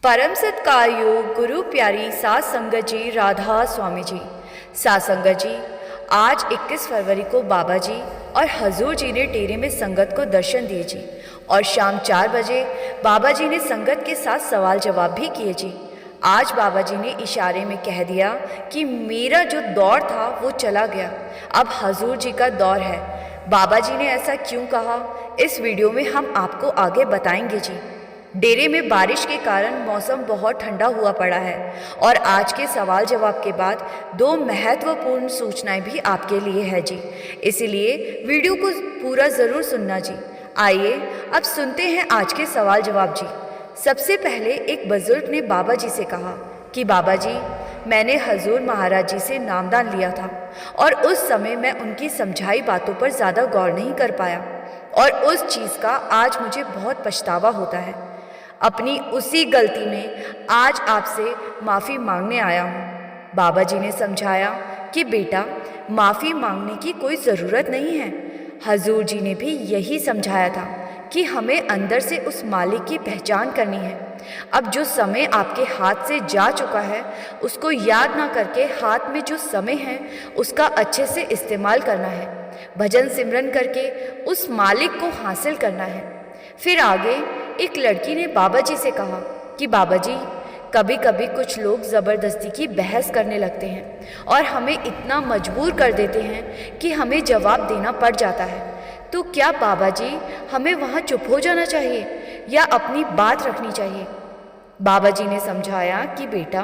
परम सत्कार योग गुरु प्यारी सात संगत जी, राधा स्वामी जी। सात संगत जी, आज 21 फरवरी को बाबा जी और हजूर जी ने डेरे में संगत को दर्शन दिए जी, और शाम 4 बजे बाबा जी ने संगत के साथ सवाल जवाब भी किए जी। आज बाबा जी ने इशारे में कह दिया कि मेरा जो दौर था वो चला गया, अब हजूर जी का दौर है। बाबा जी ने ऐसा क्यों कहा, इस वीडियो में हम आपको आगे बताएंगे जी। डेरे में बारिश के कारण मौसम बहुत ठंडा हुआ पड़ा है, और आज के सवाल जवाब के बाद 2 महत्वपूर्ण सूचनाएं भी आपके लिए है जी, इसलिए वीडियो को पूरा ज़रूर सुनना जी। आइए अब सुनते हैं आज के सवाल जवाब जी। सबसे पहले एक बुजुर्ग ने बाबा जी से कहा कि बाबा जी, मैंने हजूर महाराज जी से नामदान लिया था, और उस समय मैं उनकी समझाई बातों पर ज़्यादा गौर नहीं कर पाया, और उस चीज़ का आज मुझे बहुत पछतावा होता है। अपनी उसी गलती में आज आपसे माफ़ी मांगने आया हूँ। बाबा जी ने समझाया कि बेटा, माफ़ी मांगने की कोई ज़रूरत नहीं है। हजूर जी ने भी यही समझाया था कि हमें अंदर से उस मालिक की पहचान करनी है। अब जो समय आपके हाथ से जा चुका है, उसको याद ना करके हाथ में जो समय है उसका अच्छे से इस्तेमाल करना है। भजन सिमरन करके उस मालिक को हासिल करना है। फिर आगे एक लड़की ने बाबा जी से कहा कि बाबा जी, कभी कभी कुछ लोग ज़बरदस्ती की बहस करने लगते हैं और हमें इतना मजबूर कर देते हैं कि हमें जवाब देना पड़ जाता है। तो क्या बाबा जी, हमें वहाँ चुप हो जाना चाहिए या अपनी बात रखनी चाहिए? बाबा जी ने समझाया कि बेटा,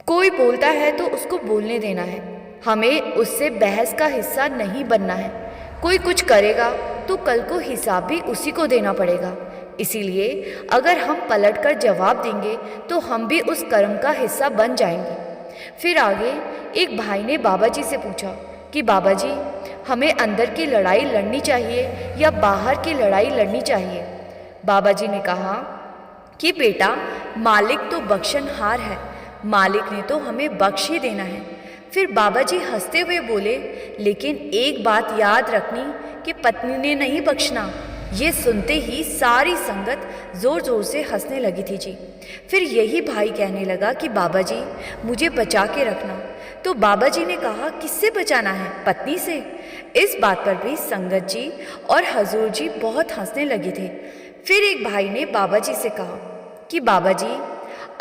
कोई बोलता है तो उसको बोलने देना है, हमें उससे बहस का हिस्सा नहीं बनना है। कोई कुछ करेगा तो कल को हिसाब भी उसी को देना पड़ेगा, इसीलिए अगर हम पलटकर जवाब देंगे तो हम भी उस कर्म का हिस्सा बन जाएंगे। फिर आगे एक भाई ने बाबा जी से पूछा कि बाबा जी, हमें अंदर की लड़ाई लड़नी चाहिए या बाहर की लड़ाई लड़नी चाहिए? बाबा जी ने कहा कि बेटा, मालिक तो बख्शनहार है, मालिक ने तो हमें बख्श ही देना है। फिर बाबा जी हंसते हुए बोले, लेकिन एक बात याद रखनी कि पत्नी ने नहीं बख्शना। ये सुनते ही सारी संगत ज़ोर ज़ोर से हंसने लगी थी जी। फिर यही भाई कहने लगा कि बाबा जी, मुझे बचा के रखना। तो बाबा जी ने कहा, किससे बचाना है, पत्नी से? इस बात पर भी संगत जी और हजूर जी बहुत हंसने लगे थे। फिर एक भाई ने बाबा जी से कहा कि बाबा जी,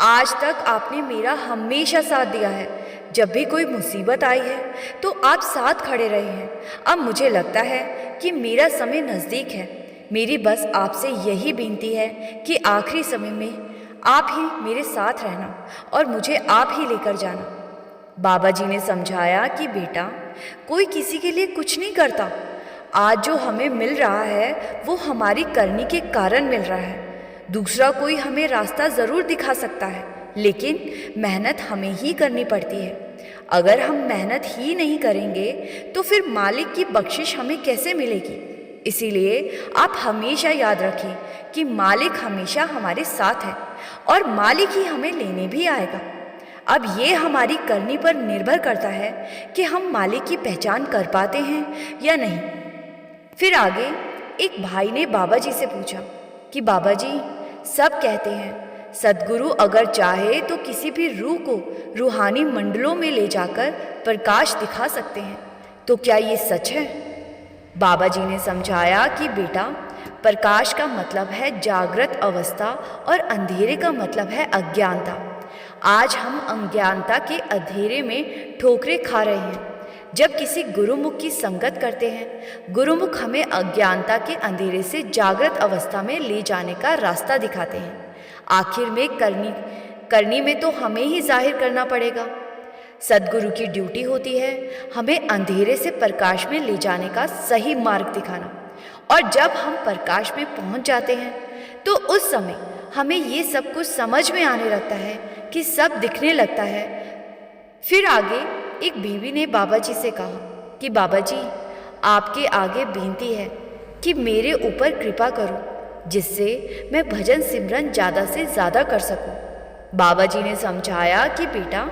आज तक आपने मेरा हमेशा साथ दिया है। जब भी कोई मुसीबत आई है तो आप साथ खड़े रहे हैं। अब मुझे लगता है कि मेरा समय नज़दीक है। मेरी बस आपसे यही विनती है कि आखिरी समय में आप ही मेरे साथ रहना और मुझे आप ही लेकर जाना। बाबा जी ने समझाया कि बेटा, कोई किसी के लिए कुछ नहीं करता। आज जो हमें मिल रहा है वो हमारी करनी के कारण मिल रहा है। दूसरा कोई हमें रास्ता ज़रूर दिखा सकता है, लेकिन मेहनत हमें ही करनी पड़ती है। अगर हम मेहनत ही नहीं करेंगे तो फिर मालिक की बख्शिश हमें कैसे मिलेगी? इसीलिए आप हमेशा याद रखें कि मालिक हमेशा हमारे साथ है और मालिक ही हमें लेने भी आएगा। अब ये हमारी करनी पर निर्भर करता है कि हम मालिक की पहचान कर पाते हैं या नहीं। फिर आगे एक भाई ने बाबा जी से पूछा कि बाबा जी, सब कहते हैं सद्गुरु अगर चाहे तो किसी भी रूह को रूहानी मंडलों में ले जाकर प्रकाश दिखा सकते हैं, तो क्या ये सच है? बाबा जी ने समझाया कि बेटा, प्रकाश का मतलब है जागृत अवस्था और अंधेरे का मतलब है अज्ञानता। आज हम अज्ञानता के अंधेरे में ठोकरें खा रहे हैं। जब किसी गुरुमुख की संगत करते हैं, गुरुमुख हमें अज्ञानता के अंधेरे से जागृत अवस्था में ले जाने का रास्ता दिखाते हैं। आखिर में करनी में तो हमें ही जाहिर करना पड़ेगा। सद्गुरु की ड्यूटी होती है हमें अंधेरे से प्रकाश में ले जाने का सही मार्ग दिखाना, और जब हम प्रकाश में पहुंच जाते हैं तो उस समय हमें ये सब कुछ समझ में आने लगता है कि सब दिखने लगता है। फिर आगे एक बीवी ने बाबा जी से कहा कि बाबा जी, आपके आगे विनती है कि मेरे ऊपर कृपा करो, जिससे मैं भजन सिमरन ज़्यादा से ज़्यादा कर सकूं। बाबा जी ने समझाया कि बेटा,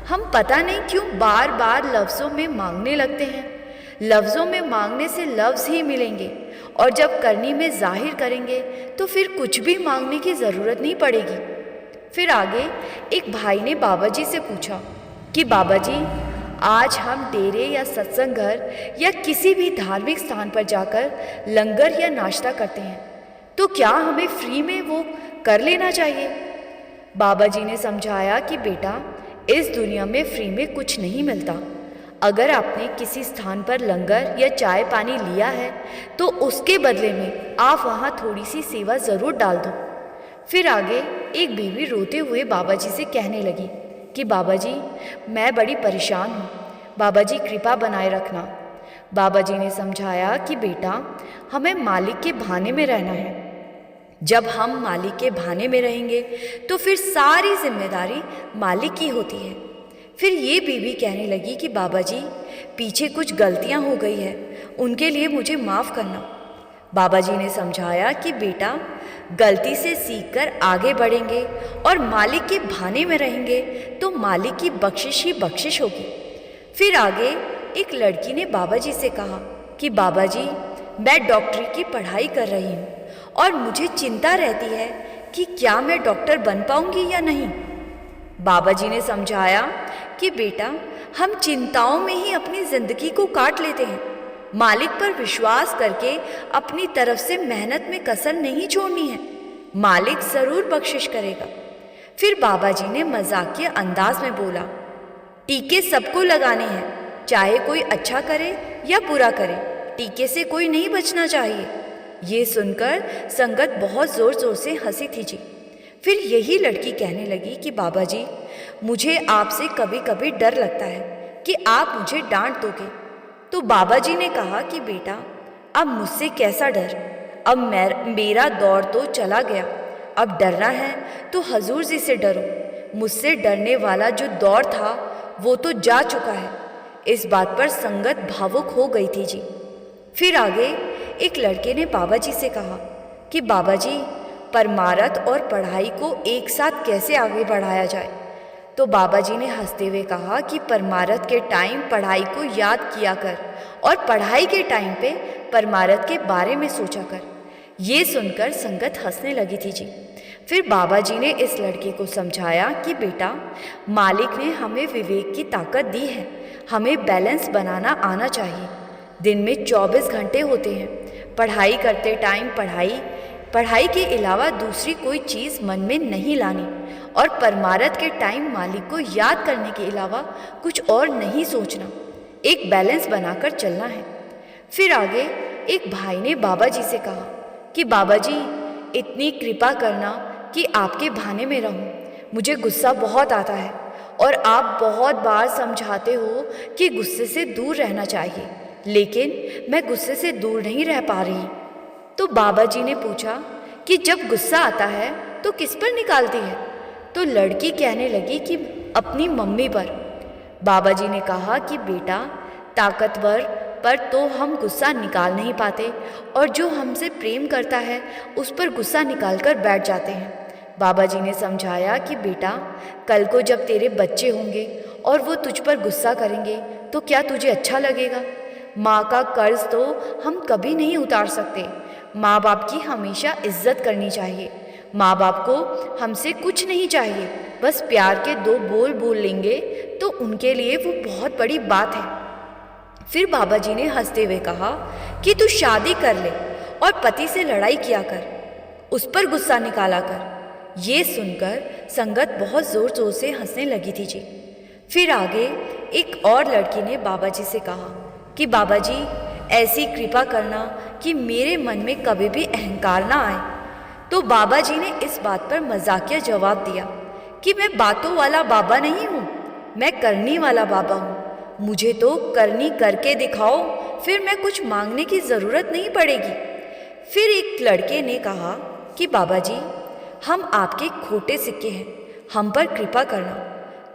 हम पता नहीं क्यों बार बार लफ्ज़ों में मांगने लगते हैं। लफ्ज़ों में मांगने से लफ्ज़ ही मिलेंगे, और जब करनी में जाहिर करेंगे तो फिर कुछ भी मांगने की ज़रूरत नहीं पड़ेगी। फिर आगे एक भाई ने बाबा जी से पूछा कि बाबा जी, आज हम डेरे या सत्संग घर या किसी भी धार्मिक स्थान पर जाकर लंगर या नाश्ता करते हैं, तो क्या हमें फ्री में वो कर लेना चाहिए? बाबा जी ने समझाया कि बेटा, इस दुनिया में फ्री में कुछ नहीं मिलता। अगर आपने किसी स्थान पर लंगर या चाय पानी लिया है तो उसके बदले में आप वहाँ थोड़ी सी सेवा ज़रूर डाल दो। फिर आगे एक बीवी रोते हुए बाबा जी से कहने लगी कि बाबा जी, मैं बड़ी परेशान हूँ, बाबा जी कृपा बनाए रखना। बाबा जी ने समझाया कि बेटा, हमें मालिक के भाने में रहना है। जब हम मालिक के भाने में रहेंगे तो फिर सारी जिम्मेदारी मालिक की होती है। फिर ये बीवी कहने लगी कि बाबा जी, पीछे कुछ गलतियाँ हो गई है, उनके लिए मुझे माफ़ करना। बाबा जी ने समझाया कि बेटा, गलती से सीखकर आगे बढ़ेंगे और मालिक के भाने में रहेंगे तो मालिक की बख्शिश ही बख्शिश होगी। फिर आगे एक लड़की ने बाबा जी से कहा कि बाबा जी, मैं डॉक्टरी की पढ़ाई कर रही हूँ और मुझे चिंता रहती है कि क्या मैं डॉक्टर बन पाऊँगी या नहीं। बाबा जी ने समझाया कि बेटा, हम चिंताओं में ही अपनी ज़िंदगी को काट लेते हैं। मालिक पर विश्वास करके अपनी तरफ से मेहनत में कसर नहीं छोड़नी है, मालिक ज़रूर बख्शिश करेगा। फिर बाबा जी ने मजाकिया अंदाज में बोला, टीके सबको लगाने हैं, चाहे कोई अच्छा करे या बुरा करे, टीके से कोई नहीं बचना चाहिए। ये सुनकर संगत बहुत ज़ोर ज़ोर से हंसी थी जी। फिर यही लड़की कहने लगी कि बाबा जी, मुझे आपसे कभी कभी डर लगता है कि आप मुझे डांट दोगे। तो बाबा जी ने कहा कि बेटा, अब मुझसे कैसा डर, अब मेरा दौर तो चला गया, अब डरना है तो हजूर जी से डरो। मुझसे डरने वाला जो दौर था वो तो जा चुका है। इस बात पर संगत भावुक हो गई थी जी। फिर आगे एक लड़के ने बाबा जी से कहा कि बाबा जी, परमार्थ और पढ़ाई को एक साथ कैसे आगे बढ़ाया जाए? तो बाबा जी ने हंसते हुए कहा कि परमार्थ के टाइम पढ़ाई को याद किया कर और पढ़ाई के टाइम पे परमार्थ के बारे में सोचा कर। ये सुनकर संगत हंसने लगी थी जी। फिर बाबा जी ने इस लड़के को समझाया कि बेटा, मालिक ने हमें विवेक की ताकत दी है, हमें बैलेंस बनाना आना चाहिए। दिन में 24 घंटे होते हैं, पढ़ाई करते टाइम पढ़ाई के अलावा दूसरी कोई चीज़ मन में नहीं लानी और परमार्थ के टाइम मालिक को याद करने के अलावा कुछ और नहीं सोचना। एक बैलेंस बनाकर चलना है। फिर आगे एक भाई ने बाबा जी से कहा कि बाबा जी, इतनी कृपा करना कि आपके भाने में रहूं। मुझे गुस्सा बहुत आता है और आप बहुत बार समझाते हो कि गुस्से से दूर रहना चाहिए, लेकिन मैं गुस्से से दूर नहीं रह पा रही। तो बाबा जी ने पूछा कि जब गुस्सा आता है तो किस पर निकालती है? तो लड़की कहने लगी कि अपनी मम्मी पर। बाबा जी ने कहा कि बेटा, ताकतवर पर तो हम गुस्सा निकाल नहीं पाते और जो हमसे प्रेम करता है उस पर गुस्सा निकाल कर बैठ जाते हैं। बाबा जी ने समझाया कि बेटा, कल को जब तेरे बच्चे होंगे और वो तुझ पर गुस्सा करेंगे तो क्या तुझे अच्छा लगेगा? माँ का कर्ज तो हम कभी नहीं उतार सकते। माँ बाप की हमेशा इज्जत करनी चाहिए। माँ बाप को हमसे कुछ नहीं चाहिए, बस प्यार के 2 बोल बोल लेंगे तो उनके लिए वो बहुत बड़ी बात है। फिर बाबा जी ने हंसते हुए कहा कि तू शादी कर ले और पति से लड़ाई किया कर, उस पर गुस्सा निकाला कर। ये सुनकर संगत बहुत ज़ोर ज़ोर से हंसने लगी थी जी। फिर आगे एक और लड़की ने बाबा जी से कहा कि बाबा जी, ऐसी कृपा करना कि मेरे मन में कभी भी अहंकार ना आए। तो बाबा जी ने इस बात पर मजाकिया जवाब दिया कि मैं बातों वाला बाबा नहीं हूँ, मैं करनी वाला बाबा हूँ। मुझे तो करनी करके दिखाओ, फिर मैं कुछ मांगने की ज़रूरत नहीं पड़ेगी। फिर एक लड़के ने कहा कि बाबा जी, हम आपके खोटे सिक्के हैं, हम पर कृपा करना।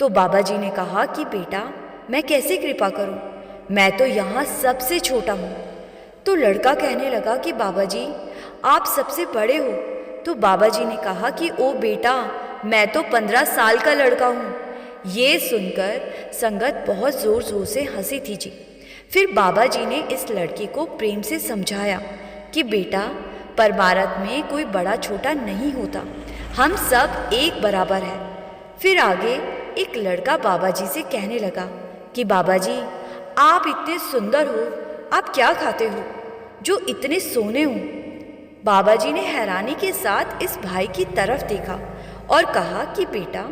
तो बाबा जी ने कहा कि बेटा, मैं कैसे कृपा करूं? मैं तो यहाँ सबसे छोटा हूँ। तो लड़का कहने लगा कि बाबा जी, आप सबसे बड़े हो। तो बाबा जी ने कहा कि ओ बेटा, मैं तो 15 साल का लड़का हूँ। ये सुनकर संगत बहुत ज़ोर ज़ोर से हंसी थी जी। फिर बाबा जी ने इस लड़के को प्रेम से समझाया कि बेटा, परमार्थ में कोई बड़ा छोटा नहीं होता, हम सब एक बराबर हैं। फिर आगे एक लड़का बाबा जी से कहने लगा कि बाबा जी, आप इतने सुंदर हो, आप क्या खाते हो जो इतने सोने हो? बाबा जी ने हैरानी के साथ इस भाई की तरफ देखा और कहा कि बेटा,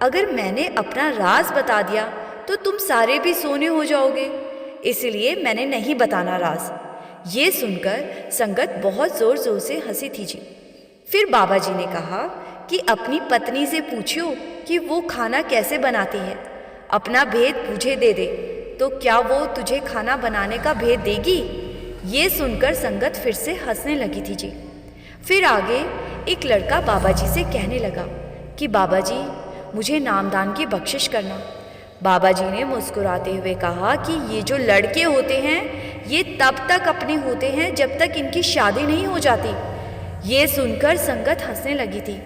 अगर मैंने अपना राज बता दिया तो तुम सारे भी सोने हो जाओगे, इसलिए मैंने नहीं बताना राज। ये सुनकर संगत बहुत ज़ोर ज़ोर से हंसी थी जी। फिर बाबा जी ने कहा कि अपनी पत्नी से पूछियो कि वो खाना कैसे बनाती है, अपना भेद मुझे दे दे, तो क्या वो तुझे खाना बनाने का भेद देगी? ये सुनकर संगत फिर से हंसने लगी थी जी। फिर आगे एक लड़का बाबा जी से कहने लगा कि बाबा जी, मुझे नामदान की बख्शिश करना। बाबा जी ने मुस्कुराते हुए कहा कि ये जो लड़के होते हैं ये तब तक अपने होते हैं जब तक इनकी शादी नहीं हो जाती। ये सुनकर संगत हंसने लगी थी।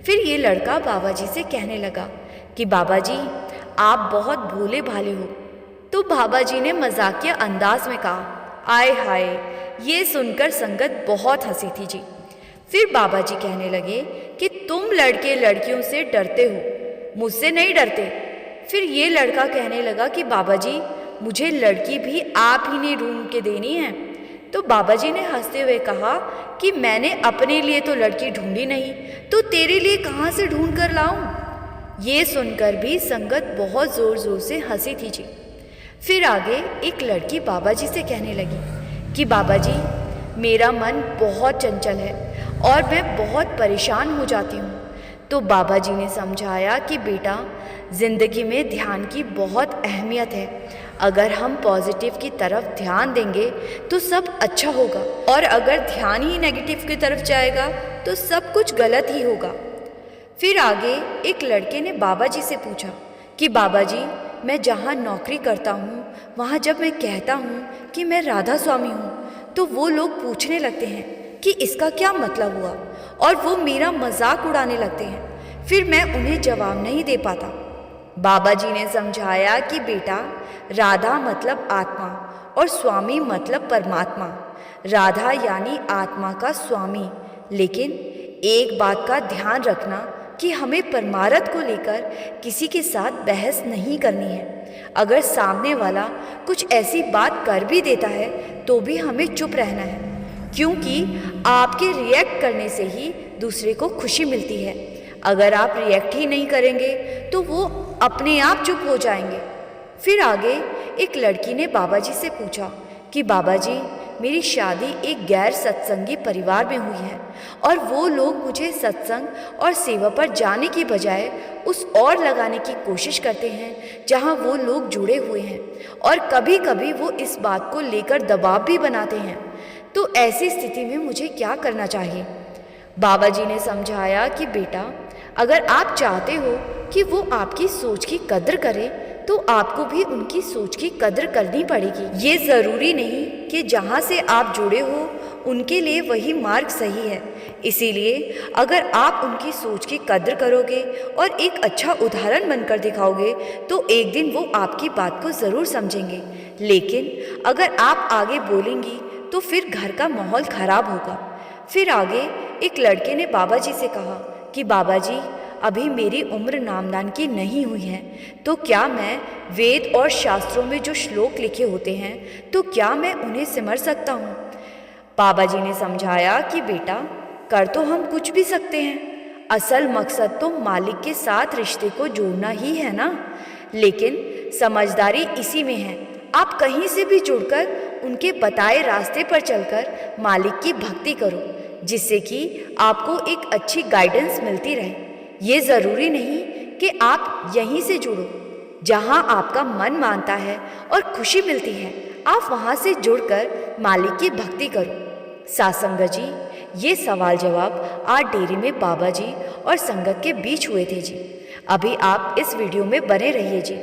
फिर ये लड़का बाबा जी से कहने लगा कि बाबा जी, आप बहुत भोले भाले हो। तो बाबा जी ने मजाकिया अंदाज में कहा, आय हाय। ये सुनकर संगत बहुत हंसी थी जी। फिर बाबा जी कहने लगे कि तुम लड़के लड़कियों से डरते हो, मुझसे नहीं डरते। फिर ये लड़का कहने लगा कि बाबा जी, मुझे लड़की भी आप ही ने ढूंढ के देनी है। तो बाबा जी ने हंसते हुए कहा कि मैंने अपने लिए तो लड़की ढूंढी नहीं, तो तेरे लिए कहाँ से ढूंढ कर लाऊं? ये सुनकर भी संगत बहुत ज़ोर ज़ोर से हंसी थी जी। फिर आगे एक लड़की बाबा जी से कहने लगी कि बाबा जी, मेरा मन बहुत चंचल है और मैं बहुत परेशान हो जाती हूँ। तो बाबा जी ने समझाया कि बेटा, ज़िंदगी में ध्यान की बहुत अहमियत है। अगर हम पॉजिटिव की तरफ ध्यान देंगे तो सब अच्छा होगा, और अगर ध्यान ही नेगेटिव की तरफ जाएगा तो सब कुछ गलत ही होगा। फिर आगे एक लड़के ने बाबा जी से पूछा कि बाबा जी, मैं जहाँ नौकरी करता हूँ वहाँ जब मैं कहता हूँ कि मैं राधा स्वामी हूँ तो वो लोग पूछने लगते हैं कि इसका क्या मतलब हुआ, और वो मेरा मजाक उड़ाने लगते हैं। फिर मैं उन्हें जवाब नहीं दे पाता। बाबा जी ने समझाया कि बेटा, राधा मतलब आत्मा और स्वामी मतलब परमात्मा। राधा यानी आत्मा का स्वामी। लेकिन एक बात का ध्यान रखना कि हमें परमार्थ को लेकर किसी के साथ बहस नहीं करनी है। अगर सामने वाला कुछ ऐसी बात कर भी देता है तो भी हमें चुप रहना है, क्योंकि आपके रिएक्ट करने से ही दूसरे को खुशी मिलती है। अगर आप रिएक्ट ही नहीं करेंगे तो वो अपने आप चुप हो जाएंगे। फिर आगे एक लड़की ने बाबा जी से पूछा कि बाबा जी, मेरी शादी एक गैर सत्संगी परिवार में हुई है और वो लोग मुझे सत्संग और सेवा पर जाने की बजाय उस ओर लगाने की कोशिश करते हैं जहां वो लोग जुड़े हुए हैं, और कभी कभी वो इस बात को लेकर दबाव भी बनाते हैं। तो ऐसी स्थिति में मुझे क्या करना चाहिए? बाबा जी ने समझाया कि बेटा, अगर आप चाहते हो कि वो आपकी सोच की कद्र करें तो आपको भी उनकी सोच की कद्र करनी पड़ेगी। ये ज़रूरी नहीं कि जहाँ से आप जुड़े हो उनके लिए वही मार्ग सही है। इसीलिए अगर आप उनकी सोच की कद्र करोगे और एक अच्छा उदाहरण बनकर दिखाओगे तो एक दिन वो आपकी बात को ज़रूर समझेंगे। लेकिन अगर आप आगे बोलेंगी तो फिर घर का माहौल ख़राब होगा। फिर आगे एक लड़के ने बाबा जी से कहा कि बाबा जी, अभी मेरी उम्र नामदान की नहीं हुई है, तो क्या मैं वेद और शास्त्रों में जो श्लोक लिखे होते हैं तो क्या मैं उन्हें सिमर सकता हूँ? बाबा जी ने समझाया कि बेटा, कर तो हम कुछ भी सकते हैं, असल मकसद तो मालिक के साथ रिश्ते को जोड़ना ही है ना। लेकिन समझदारी इसी में है, आप कहीं से भी जुड़कर उनके बताए रास्ते पर चलकर मालिक की भक्ति करो, जिससे कि आपको एक अच्छी गाइडेंस मिलती रहे। ये ज़रूरी नहीं कि आप यहीं से जुड़ो, जहाँ आपका मन मानता है और खुशी मिलती है, आप वहाँ से जुड़कर मालिक की भक्ति करो। सासंग जी, ये सवाल जवाब आज डेरे में बाबा जी और संगत के बीच हुए थे जी। अभी आप इस वीडियो में बने रहिए जी।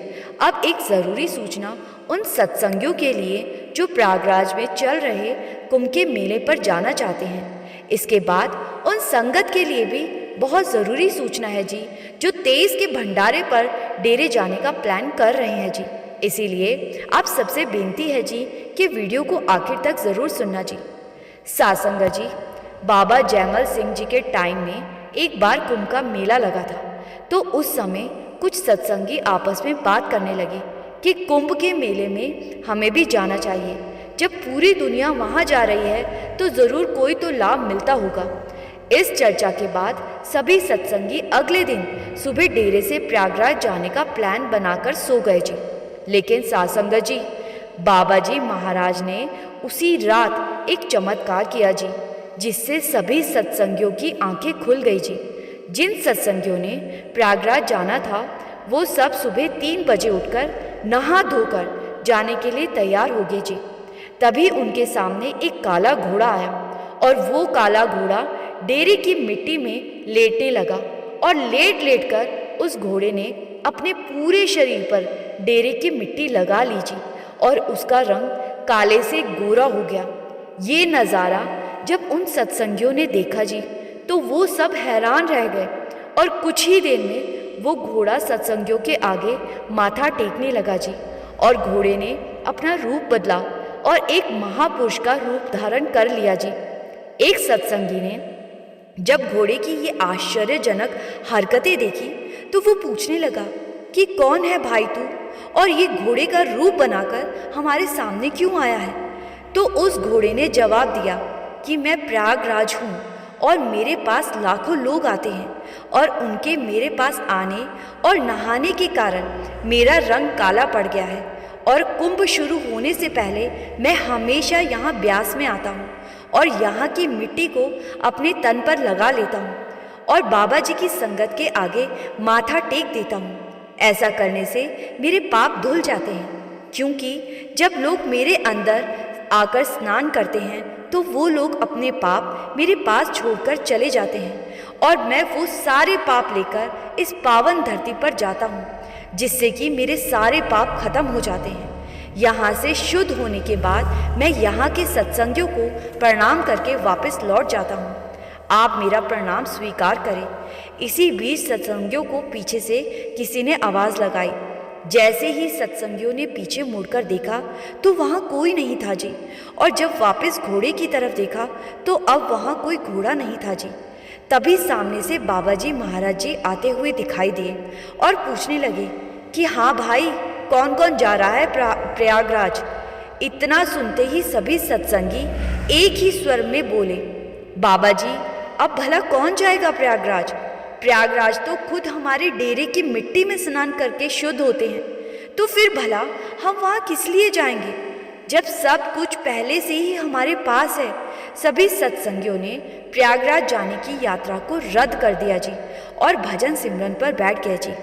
अब एक ज़रूरी सूचना उन सत्संगियों के लिए जो प्रयागराज में चल रहे कुंभ के मेले पर जाना चाहते हैं। इसके बाद उन संगत के लिए भी बहुत ज़रूरी सूचना है जी, जो 23 के भंडारे पर डेरे जाने का प्लान कर रहे हैं जी। इसीलिए आप सबसे बेनती है जी कि वीडियो को आखिर तक ज़रूर सुनना जी। सासंग जी, बाबा जयमल सिंह जी के टाइम में एक बार कुंभ का मेला लगा था। तो उस समय कुछ सत्संगी आपस में बात करने लगे कि कुंभ के मेले में हमें भी जाना चाहिए। जब पूरी दुनिया वहाँ जा रही है तो ज़रूर कोई तो लाभ मिलता होगा। इस चर्चा के बाद सभी सत्संगी अगले दिन सुबह डेरे से प्रयागराज जाने का प्लान बनाकर सो गए जी। लेकिन सासंगत जी, बाबा जी महाराज ने उसी रात एक चमत्कार किया जी, जिससे सभी सत्संगियों की आंखें खुल गई जी। जिन सत्संगियों ने प्रयागराज जाना था वो सब सुबह 3 बजे उठकर नहा धोकर जाने के लिए तैयार हो गए जी। तभी उनके सामने एक काला घोड़ा आया और वो काला घोड़ा डेरे की मिट्टी में लेटने लगा और लेट लेट कर उस घोड़े ने अपने पूरे शरीर पर डेरे की मिट्टी लगा ली जी और उसका रंग काले से गोरा हो गया। ये नज़ारा जब उन सत्संगियों ने देखा जी तो वो सब हैरान रह गए और कुछ ही देर में वो घोड़ा सत्संगियों के आगे माथा टेकने लगा जी और घोड़े ने अपना रूप बदला और एक महापुरुष का रूप धारण कर लिया जी। एक सत्संगी ने जब घोड़े की ये आश्चर्यजनक हरकतें देखी तो वो पूछने लगा कि कौन है भाई तू और ये घोड़े का रूप बनाकर हमारे सामने क्यों आया है। तो उस घोड़े ने जवाब दिया कि मैं प्रयागराज हूँ और मेरे पास लाखों लोग आते हैं और उनके मेरे पास आने और नहाने के कारण मेरा रंग काला पड़ गया है और कुंभ शुरू होने से पहले मैं हमेशा यहाँ ब्यास में आता हूँ और यहाँ की मिट्टी को अपने तन पर लगा लेता हूँ और बाबा जी की संगत के आगे माथा टेक देता हूँ। ऐसा करने से मेरे पाप धुल जाते हैं, क्योंकि जब लोग मेरे अंदर आकर स्नान करते हैं तो वो लोग अपने पाप मेरे पास छोड़कर चले जाते हैं और मैं वो सारे पाप लेकर इस पावन धरती पर जाता हूँ, जिससे कि मेरे सारे पाप खत्म हो जाते हैं। यहाँ से शुद्ध होने के बाद मैं यहाँ के सत्संगियों को प्रणाम करके वापस लौट जाता हूँ। आप मेरा प्रणाम स्वीकार करें। इसी बीच सत्संगियों को पीछे से किसी ने आवाज़ लगाई। जैसे ही सत्संगियों ने पीछे मुड़कर देखा तो वहाँ कोई नहीं था जी, और जब वापस घोड़े की तरफ देखा तो अब वहाँ कोई घोड़ा नहीं था जी। तभी सामने से बाबा जी महाराज जी आते हुए दिखाई दिए और पूछने लगे कि हाँ भाई, कौन कौन जा रहा है प्रयागराज। इतना सुनते ही सभी सत्संगी एक ही स्वर में बोले, बाबा जी अब भला कौन जाएगा प्रयागराज। प्रयागराज तो खुद हमारे डेरे की मिट्टी में स्नान करके शुद्ध होते हैं, तो फिर भला हम वहाँ किस लिए जाएंगे जब सब कुछ पहले से ही हमारे पास है। सभी सत्संगियों ने प्रयागराज जाने की यात्रा को रद्द कर दिया जी और भजन सिमरन पर बैठ गए जी।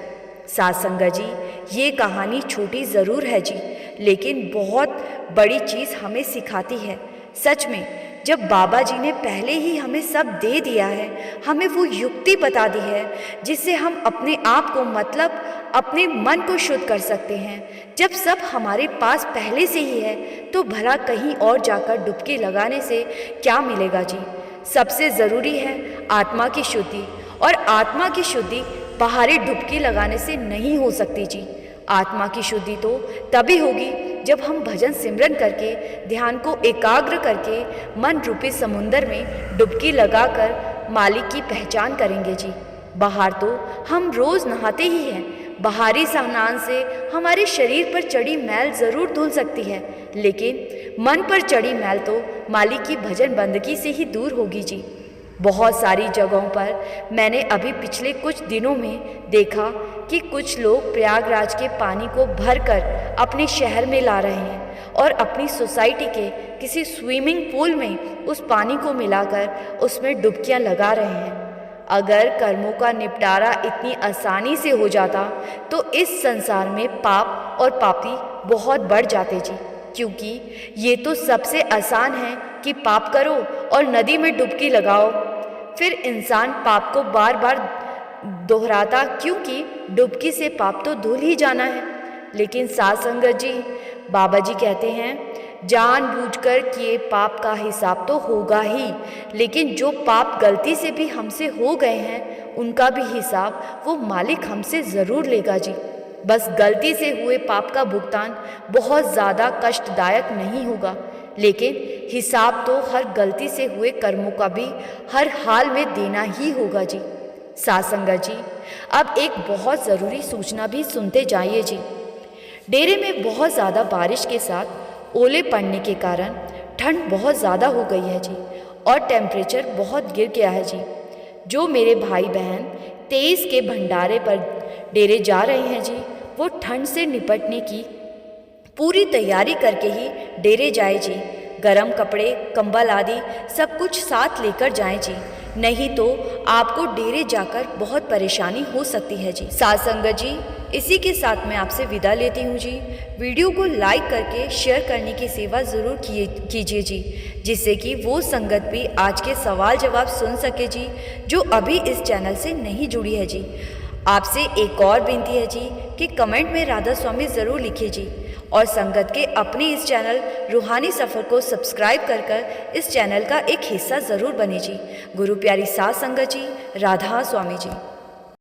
सासंगा जी, ये कहानी छोटी ज़रूर है जी, लेकिन बहुत बड़ी चीज़ हमें सिखाती है। सच में जब बाबा जी ने पहले ही हमें सब दे दिया है, हमें वो युक्ति बता दी है जिससे हम अपने आप को, मतलब अपने मन को शुद्ध कर सकते हैं। जब सब हमारे पास पहले से ही है तो भला कहीं और जाकर डुबकी लगाने से क्या मिलेगा जी। सबसे ज़रूरी है आत्मा की शुद्धि, और आत्मा की शुद्धि बाहरी डुबकी लगाने से नहीं हो सकती जी। आत्मा की शुद्धि तो तभी होगी जब हम भजन सिमरन करके, ध्यान को एकाग्र करके मन रूपी समुंदर में डुबकी लगाकर मालिक की पहचान करेंगे जी। बाहर तो हम रोज़ नहाते ही हैं, बाहरी स्नान से हमारे शरीर पर चढ़ी मैल ज़रूर धुल सकती है, लेकिन मन पर चढ़ी मैल तो मालिक की भजन बंदगी से ही दूर होगी जी। बहुत सारी जगहों पर मैंने अभी पिछले कुछ दिनों में देखा कि कुछ लोग प्रयागराज के पानी को भरकर अपने शहर में ला रहे हैं और अपनी सोसाइटी के किसी स्विमिंग पूल में उस पानी को मिलाकर उसमें डुबकियां लगा रहे हैं। अगर कर्मों का निपटारा इतनी आसानी से हो जाता तो इस संसार में पाप और पापी बहुत बढ़ जाते जी, क्योंकि ये तो सबसे आसान है कि पाप करो और नदी में डुबकी लगाओ। फिर इंसान पाप को बार बार दोहराता, क्योंकि डुबकी से पाप तो धुल ही जाना है। लेकिन साध संगत जी, बाबा जी कहते हैं जानबूझकर किए पाप का हिसाब तो होगा ही, लेकिन जो पाप गलती से भी हमसे हो गए हैं उनका भी हिसाब वो मालिक हमसे ज़रूर लेगा जी। बस गलती से हुए पाप का भुगतान बहुत ज़्यादा कष्टदायक नहीं होगा, लेकिन हिसाब तो हर गलती से हुए कर्मों का भी हर हाल में देना ही होगा जी। साध संगत जी, अब एक बहुत ज़रूरी सूचना भी सुनते जाइए जी। डेरे में बहुत ज़्यादा बारिश के साथ ओले पड़ने के कारण ठंड बहुत ज़्यादा हो गई है जी, और टेम्परेचर बहुत गिर गया है जी। जो मेरे भाई बहन 23 के भंडारे पर डेरे जा रहे हैं जी, वो ठंड से निपटने की पूरी तैयारी करके ही डेरे जाए जी। गरम कपड़े, कंबल आदि सब कुछ साथ लेकर जाएं जी, नहीं तो आपको डेरे जाकर बहुत परेशानी हो सकती है जी। साध संगत जी, इसी के साथ मैं आपसे विदा लेती हूँ जी। वीडियो को लाइक करके शेयर करने की सेवा ज़रूर कीजिए जी, जिससे कि वो संगत भी आज के सवाल जवाब सुन सके जी, जो अभी इस चैनल से नहीं जुड़ी है जी। आपसे एक और विनती है जी कि कमेंट में राधा स्वामी ज़रूर लिखिए जी, और संगत के अपने इस चैनल रूहानी सफ़र को सब्सक्राइब कर इस चैनल का एक हिस्सा ज़रूर बने जी। गुरु प्यारी साध संगत जी, राधा स्वामी जी।